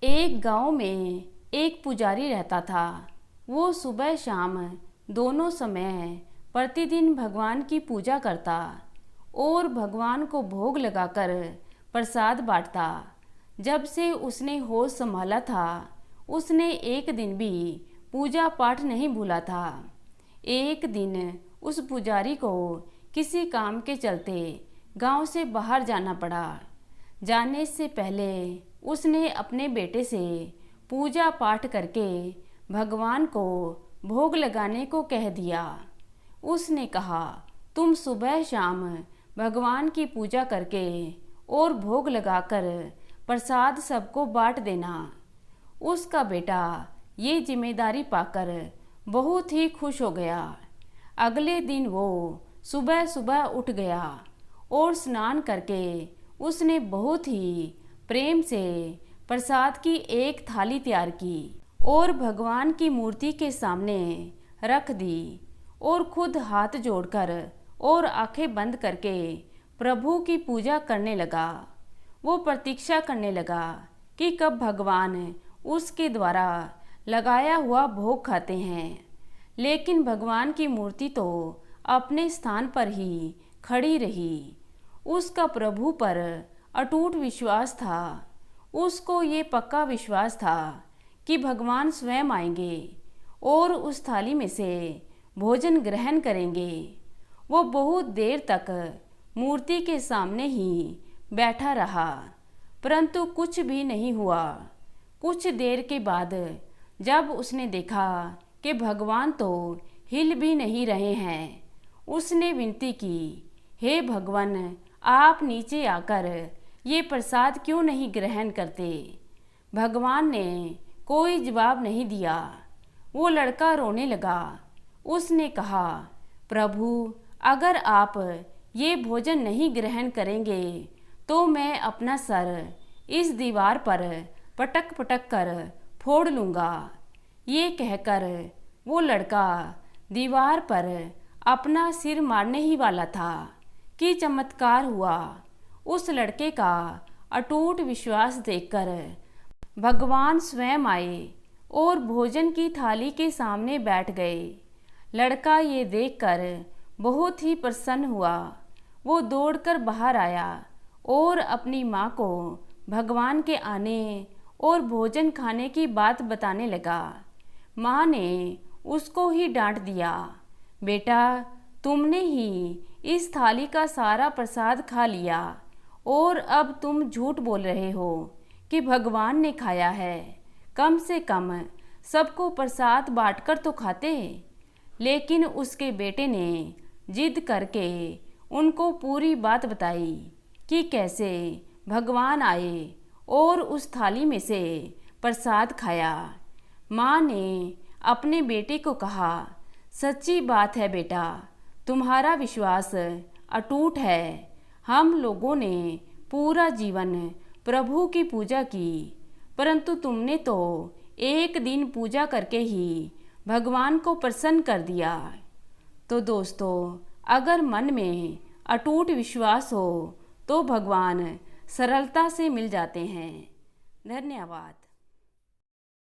एक गांव में एक पुजारी रहता था। वो सुबह शाम दोनों समय प्रतिदिन भगवान की पूजा करता और भगवान को भोग लगाकर प्रसाद बांटता। जब से उसने होश संभाला था, उसने एक दिन भी पूजा पाठ नहीं भूला था। एक दिन उस पुजारी को किसी काम के चलते गांव से बाहर जाना पड़ा। जाने से पहले उसने अपने बेटे से पूजा पाठ करके भगवान को भोग लगाने को कह दिया। उसने कहा, तुम सुबह शाम भगवान की पूजा करके और भोग लगाकर प्रसाद सबको बांट देना। उसका बेटा ये जिम्मेदारी पाकर बहुत ही खुश हो गया। अगले दिन वो सुबह सुबह उठ गया और स्नान करके उसने बहुत ही प्रेम से प्रसाद की एक थाली तैयार की और भगवान की मूर्ति के सामने रख दी और खुद हाथ जोड़कर और आंखें बंद करके प्रभु की पूजा करने लगा। वो प्रतीक्षा करने लगा कि कब भगवान उसके द्वारा लगाया हुआ भोग खाते हैं। लेकिन भगवान की मूर्ति तो अपने स्थान पर ही खड़ी रही। उसका प्रभु पर अटूट विश्वास था। उसको ये पक्का विश्वास था कि भगवान स्वयं आएंगे और उस थाली में से भोजन ग्रहण करेंगे। वो बहुत देर तक मूर्ति के सामने ही बैठा रहा, परंतु कुछ भी नहीं हुआ। कुछ देर के बाद जब उसने देखा कि भगवान तो हिल भी नहीं रहे हैं, उसने विनती की, हे भगवान, आप नीचे आकर ये प्रसाद क्यों नहीं ग्रहण करते। भगवान ने कोई जवाब नहीं दिया। वो लड़का रोने लगा। उसने कहा, प्रभु, अगर आप ये भोजन नहीं ग्रहण करेंगे तो मैं अपना सर इस दीवार पर पटक पटक कर फोड़ लूँगा। ये कहकर वो लड़का दीवार पर अपना सिर मारने ही वाला था कि चमत्कार हुआ। उस लड़के का अटूट विश्वास देखकर भगवान स्वयं आए और भोजन की थाली के सामने बैठ गए। लड़का ये देखकर बहुत ही प्रसन्न हुआ। वो दौड़कर बाहर आया और अपनी माँ को भगवान के आने और भोजन खाने की बात बताने लगा। माँ ने उसको ही डांट दिया, बेटा, तुमने ही इस थाली का सारा प्रसाद खा लिया और अब तुम झूठ बोल रहे हो कि भगवान ने खाया है। कम से कम सबको प्रसाद बांटकर तो खाते। लेकिन उसके बेटे ने जिद करके उनको पूरी बात बताई कि कैसे भगवान आए और उस थाली में से प्रसाद खाया। माँ ने अपने बेटे को कहा, सच्ची बात है बेटा, तुम्हारा विश्वास अटूट है। हम लोगों ने पूरा जीवन प्रभु की पूजा की, परंतु तुमने तो एक दिन पूजा करके ही भगवान को प्रसन्न कर दिया। तो दोस्तों, अगर मन में अटूट विश्वास हो तो भगवान सरलता से मिल जाते हैं। धन्यवाद।